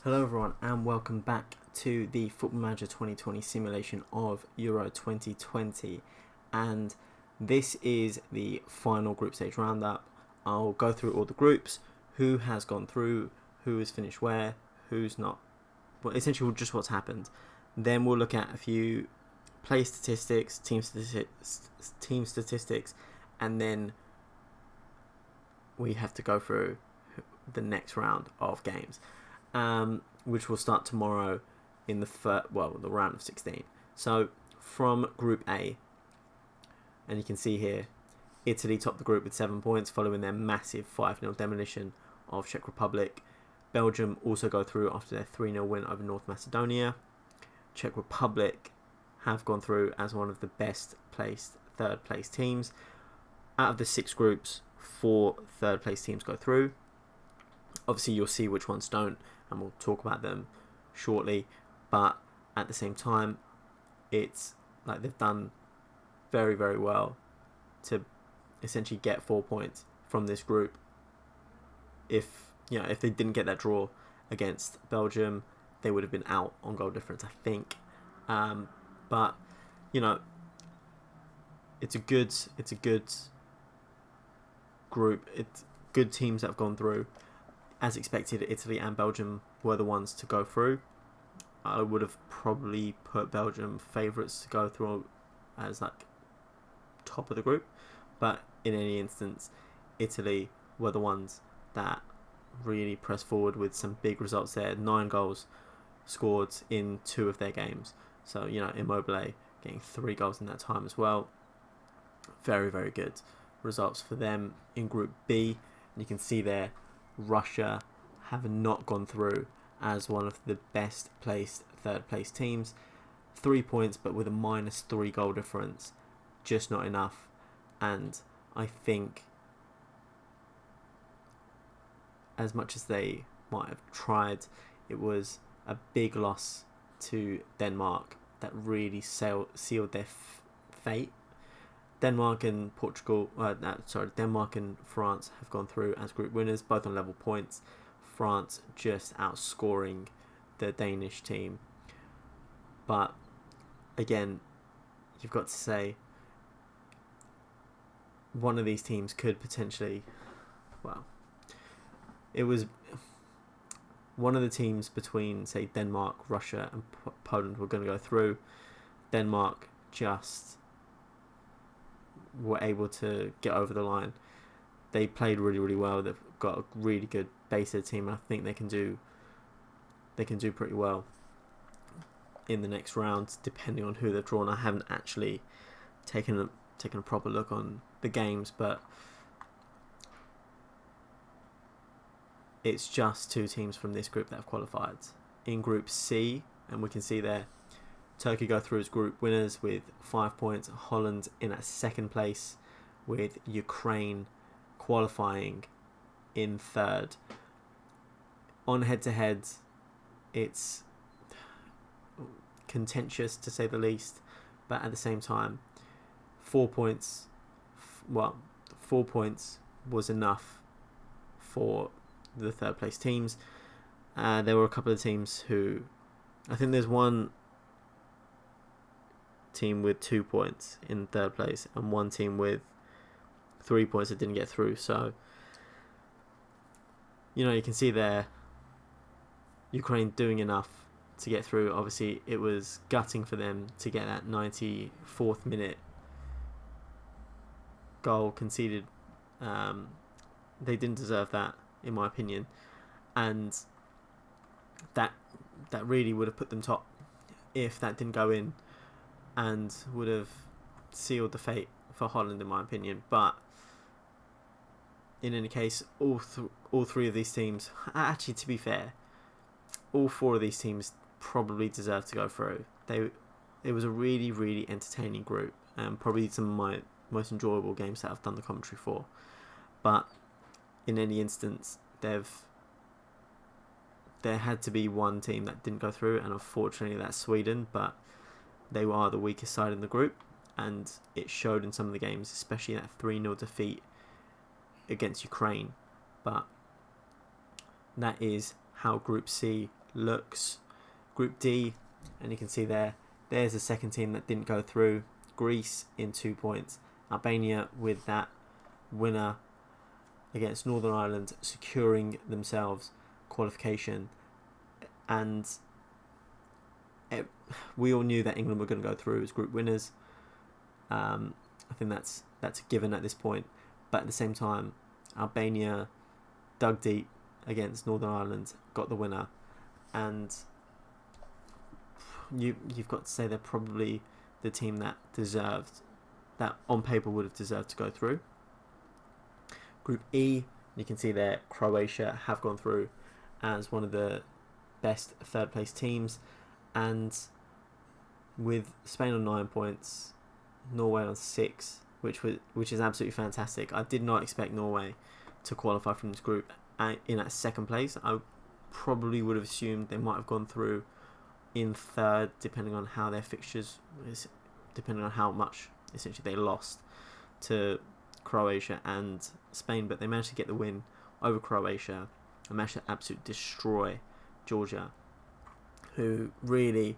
Hello everyone and welcome back to the Football Manager 2020 simulation of Euro 2020, and this is the final group stage roundup. I'll go through all the groups, who has gone through, who has finished where, who's not, well, essentially just what's happened. Then we'll look at a few play statistics, team statistics, and then we have to go through the next round of games. Which will start tomorrow in the round of 16. So from Group A, and you can see here, Italy topped the group with 7 points following their massive 5-0 demolition of Czech Republic. Belgium also go through after their 3-0 win over North Macedonia. Czech Republic have gone through as one of the best placed third place teams. Out of the 6 groups, 4 third place teams go through. Obviously you'll see which ones don't, and we'll talk about them shortly, but at the same time it's like they've done very, very well to essentially get 4 points from this group. If they didn't get that draw against Belgium, they would have been out on goal difference, I think. But it's a good group. It's good teams that have gone through. As expected, Italy and Belgium were the ones to go through. I would have probably put Belgium favourites to go through as like top of the group, but in any instance, Italy were the ones that really pressed forward with some big results there. 9 goals scored in 2 of their games. So, Immobile getting 3 goals in that time as well. Very, very good results for them. In Group B, you can see there, Russia have not gone through as one of the best placed third place teams. 3 points, but with a -3 goal difference, just not enough. And I think as much as they might have tried, it was a big loss to Denmark that really sealed their fate. Denmark and Denmark and France have gone through as group winners, both on level points. France just outscoring the Danish team. But again, you've got to say, one of these teams could potentially, it was one of the teams between, say, Denmark, Russia and Poland were going to go through. Denmark just were able to get over the line. They played really, really well. They've got a really good base of the team. I think they can do pretty well in the next round, depending on who they've drawn. I haven't actually taken a proper look on the games, but it's just 2 teams from this group that have qualified. In Group C, and we can see there, Turkey go through as group winners with 5 points. Holland in at 2nd place, with Ukraine qualifying in 3rd. On head-to-head, it's contentious to say the least, but at the same time, 4 points. 4 points was enough for the 3rd place teams. There were a couple of teams who, I think there's one team with 2 points in 3rd place and one team with 3 points that didn't get through. So you can see there, Ukraine doing enough to get through. Obviously it was gutting for them to get that 94th minute goal conceded. They didn't deserve that, in my opinion, and that really would have put them top if that didn't go in, and would have sealed the fate for Holland, in my opinion. But in any case, all 3 of these teams, actually, to be fair, all 4 of these teams probably deserve to go through. It was a really, really entertaining group, and probably some of my most enjoyable games that I've done the commentary for. But in any instance, there had to be one team that didn't go through, and unfortunately that's Sweden. But they are the weakest side in the group, and it showed in some of the games, especially that 3-0 defeat against Ukraine. But that is how Group C looks. Group D, and you can see there's the second team that didn't go through. Greece in 2 points. Albania with that winner against Northern Ireland, securing themselves qualification. And we all knew that England were going to go through as group winners. I think that's a given at this point. But at the same time, Albania dug deep against Northern Ireland, got the winner, and you've got to say they're probably the team that on paper would have deserved to go through. Group E, you can see there Croatia have gone through as one of the best third place teams, and with Spain on 9 points, Norway on 6, which is absolutely fantastic. I did not expect Norway to qualify from this group in at second place. I probably would have assumed they might have gone through in third, depending on how their fixtures is, depending on how much essentially they lost to Croatia and Spain, but they managed to get the win over Croatia and managed to absolutely destroy Georgia, who really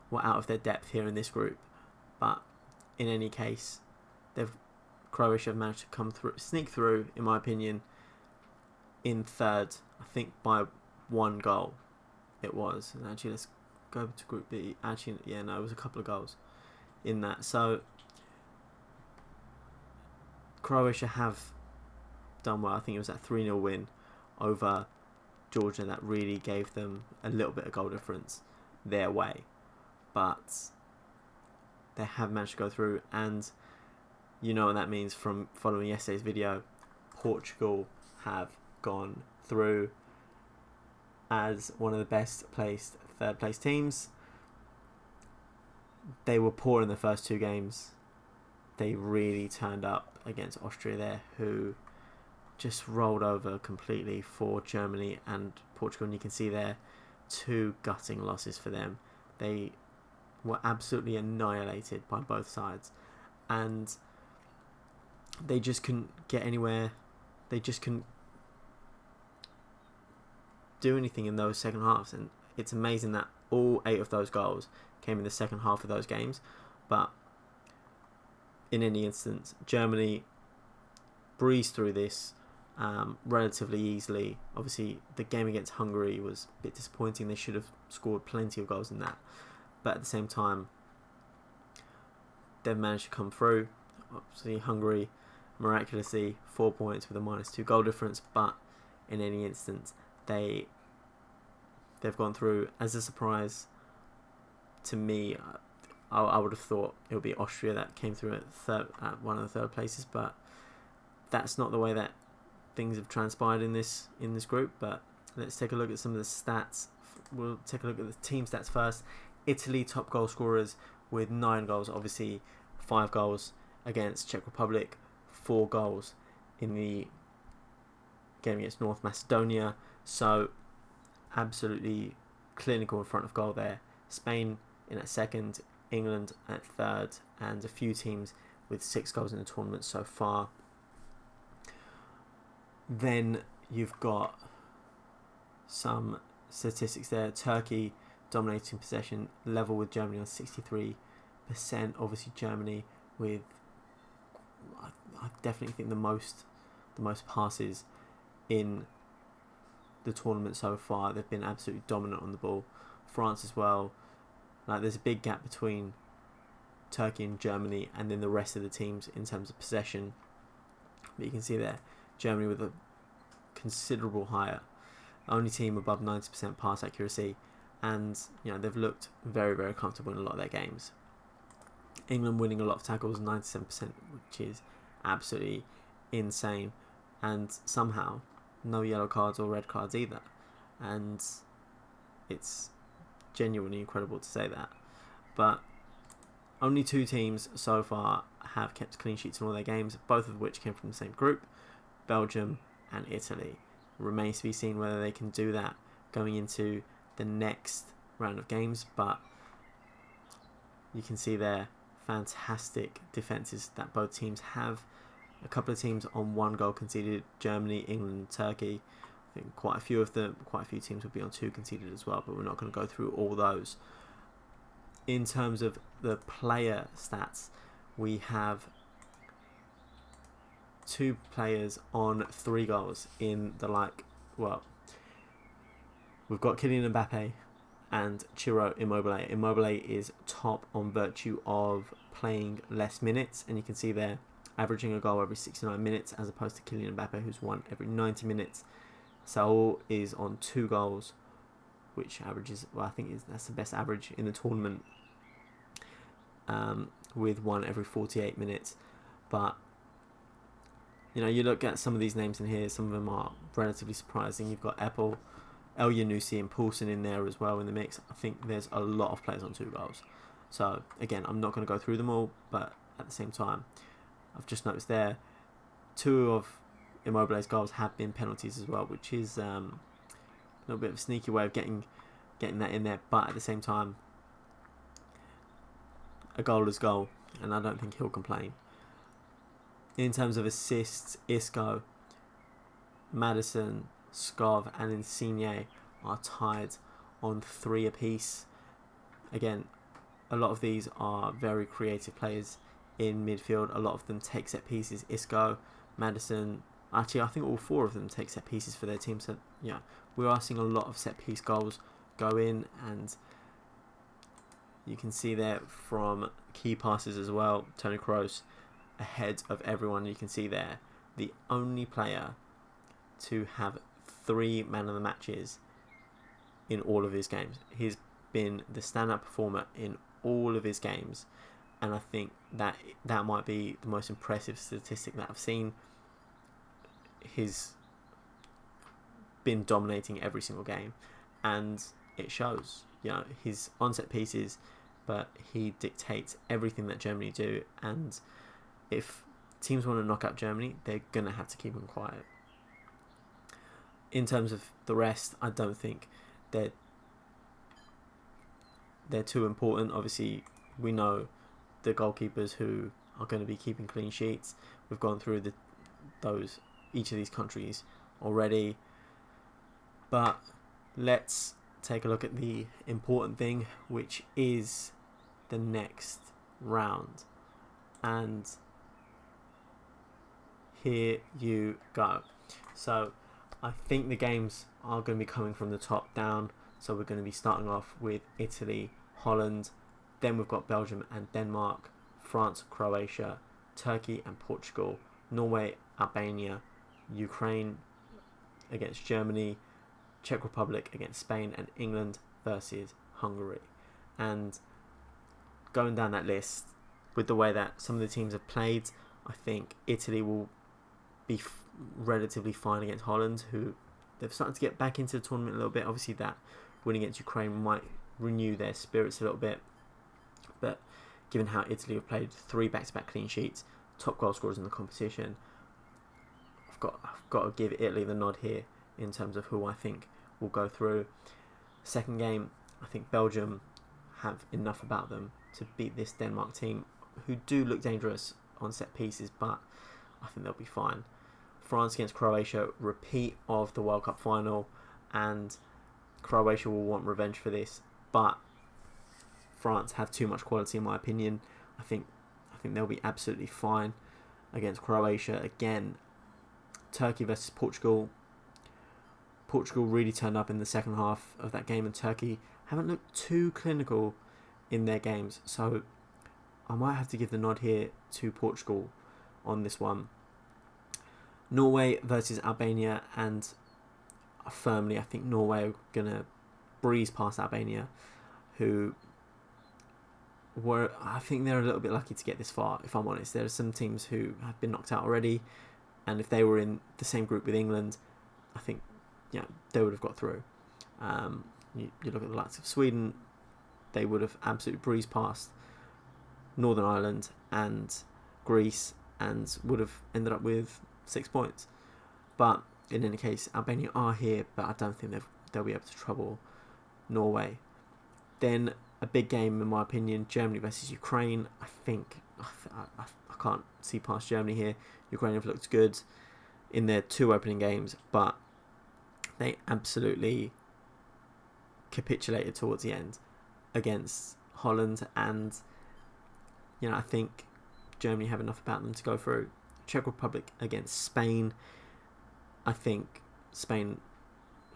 were out of their depth here in this group. But in any case, Croatia have managed to sneak through, in my opinion, in third. I think by 1 goal it was. And actually, let's go to Group B. Actually, yeah, no, it was a couple of goals in that. So Croatia have done well. I think it was that 3-0 win over Georgia that really gave them a little bit of goal difference their way. But they have managed to go through, and you know what that means from following yesterday's video. Portugal have gone through as one of the best placed third place teams. They were poor in the first 2 games. They really turned up against Austria there, who just rolled over completely for Germany and Portugal. And you can see there 2 gutting losses for them. They were absolutely annihilated by both sides, and they just couldn't get anywhere. They just couldn't do anything in those second halves, and it's amazing that all 8 of those goals came in the second half of those games. But in any instance, Germany breezed through this relatively easily. Obviously, the game against Hungary was a bit disappointing. They should have scored plenty of goals in that. But at the same time, they've managed to come through. Obviously, Hungary, miraculously, 4 points with a -2 goal difference. But in any instance, they've gone through. As a surprise to me, I would have thought it would be Austria that came through at one of the third places, but that's not the way that things have transpired in this group. But let's take a look at some of the stats. We'll take a look at the team stats first. Italy, top goal scorers with 9 goals. Obviously, 5 goals against Czech Republic, 4 goals in the game against North Macedonia. So absolutely clinical in front of goal there. Spain in at second, England at third, and a few teams with 6 goals in the tournament so far. Then you've got some statistics there. Turkey dominating possession, level with Germany on 63%. Obviously, Germany with, I definitely think the most passes in the tournament so far. They've been absolutely dominant on the ball. France as well. Like, there's a big gap between Turkey and Germany, and then the rest of the teams in terms of possession. But you can see there, Germany with a considerable higher, only team above 90% pass accuracy, and they've looked very, very comfortable in a lot of their games. England winning a lot of tackles, 97%, which is absolutely insane, and somehow no yellow cards or red cards either, and it's genuinely incredible to say that. But only 2 teams so far have kept clean sheets in all their games, both of which came from the same group, Belgium and Italy. It remains to be seen whether they can do that going into the next round of games, but you can see there fantastic defences that both teams have. A couple of teams on 1 goal conceded, Germany, England, Turkey. I think quite a few teams will be on 2 conceded as well, but we're not going to go through all those. In terms of the player stats, we have 2 players on 3 goals in the we've got Kylian Mbappe and Ciro Immobile. Immobile is top on virtue of playing less minutes, and you can see there averaging a goal every 69 minutes as opposed to Kylian Mbappe, who's one every 90 minutes. Saul is on 2 goals, which averages, I think that's the best average in the tournament, with 1 every 48 minutes. But you look at some of these names in here, some of them are relatively surprising. You've got Apple, El Yanusi and Poulsen in there as well in the mix. I think there's a lot of players on 2 goals. So again, I'm not going to go through them all, but at the same time, I've just noticed there 2 of Immobile's goals have been penalties as well, which is a little bit of a sneaky way of getting that in there. But at the same time, a goal is goal, and I don't think he'll complain. In terms of assists, Isco, Maddison, Skov and Insigne are tied on 3 apiece. Again, a lot of these are very creative players in midfield. A lot of them take set pieces. Isco, Maddison, actually I think all 4 of them take set pieces for their team. So yeah, we are seeing a lot of set piece goals go in, and you can see there from key passes as well. Toni Kroos ahead of everyone. You can see there the only player to have 3 man of the matches in all of his games. He's been the standout performer in all of his games, and I think that might be the most impressive statistic that I've seen. He's been dominating every single game, and it shows. He's on set pieces, but he dictates everything that Germany do, and if teams want to knock out Germany, they're gonna have to keep him quiet. In terms of the rest, I don't think they're too important. Obviously, we know the goalkeepers who are going to be keeping clean sheets. We've gone through each of these countries already. But let's take a look at the important thing, which is the next round. And here you go. So I think the games are going to be coming from the top down. So we're going to be starting off with Italy, Holland, then we've got Belgium and Denmark, France, Croatia, Turkey and Portugal, Norway, Albania, Ukraine against Germany, Czech Republic against Spain, and England versus Hungary. And going down that list, with the way that some of the teams have played, I think Italy will be relatively fine against Holland, who they've started to get back into the tournament a little bit. Obviously that win against Ukraine might renew their spirits a little bit, but given how Italy have played 3 back-to-back clean sheets, top goal scorers in the competition, I've got to give Italy the nod here in terms of who I think will go through. Second game, I think Belgium have enough about them to beat this Denmark team, who do look dangerous on set pieces, but I think they'll be fine. France against Croatia, repeat of the World Cup final, and Croatia will want revenge for this, but France have too much quality in my opinion. I think they'll be absolutely fine against Croatia. Again, Turkey versus Portugal. Portugal really turned up in the second half of that game, and Turkey haven't looked too clinical in their games, so I might have to give the nod here to Portugal on this one. Norway versus Albania, and firmly I think Norway are going to breeze past Albania, who I think they're a little bit lucky to get this far, if I'm honest. There are some teams who have been knocked out already, and if they were in the same group with England, I think they would have got through. You look at the likes of Sweden, they would have absolutely breezed past Northern Ireland and Greece and would have ended up with 6 points. But in any case, Albania are here, but I don't think they'll be able to trouble Norway. Then a big game, in my opinion, Germany versus Ukraine. I can't see past Germany here. Ukraine have looked good in their 2 opening games, but They absolutely capitulated towards the end against Holland, and I think Germany have enough about them to go through. Czech Republic against Spain. I think Spain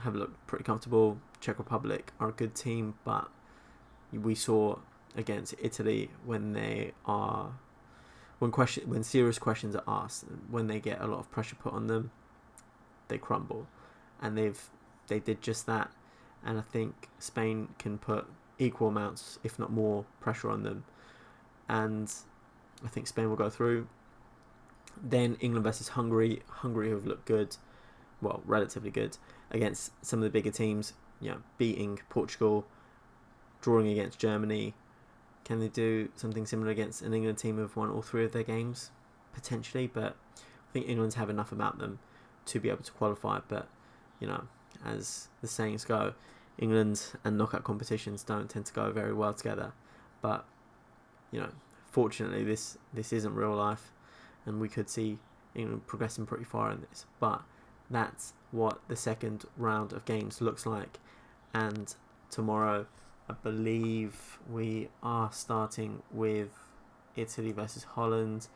have looked pretty comfortable. Czech Republic are a good team, but we saw against Italy when serious questions are asked, when they get a lot of pressure put on them, they crumble, and they did just that. And I think Spain can put equal amounts, if not more, pressure on them, and I think Spain will go through. Then England versus Hungary. Hungary have looked good, well, relatively good against some of the bigger teams. Beating Portugal, drawing against Germany. Can they do something similar against an England team who have won all 3 of their games? Potentially, but I think England's have enough about them to be able to qualify. But as the sayings go, England and knockout competitions don't tend to go very well together. But fortunately, this isn't real life, and we could see England progressing pretty far in this. But that's what the second round of games looks like. And tomorrow, I believe we are starting with Italy versus Holland.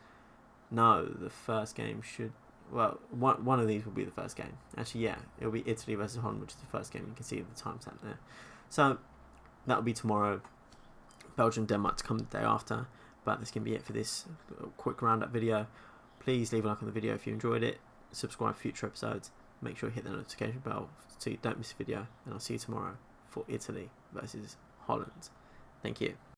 No, the first game should... Well, one of these will be the first game. Actually, yeah, it'll be Italy versus Holland, which is the first game. You can see the timestamp there. So, that'll be tomorrow. Belgium, Denmark to come the day after. But that's going to be it for this quick roundup video. Please leave a like on the video if you enjoyed it. Subscribe for future episodes. Make sure you hit the notification bell so you don't miss a video. And I'll see you tomorrow for Italy versus Holland. Thank you.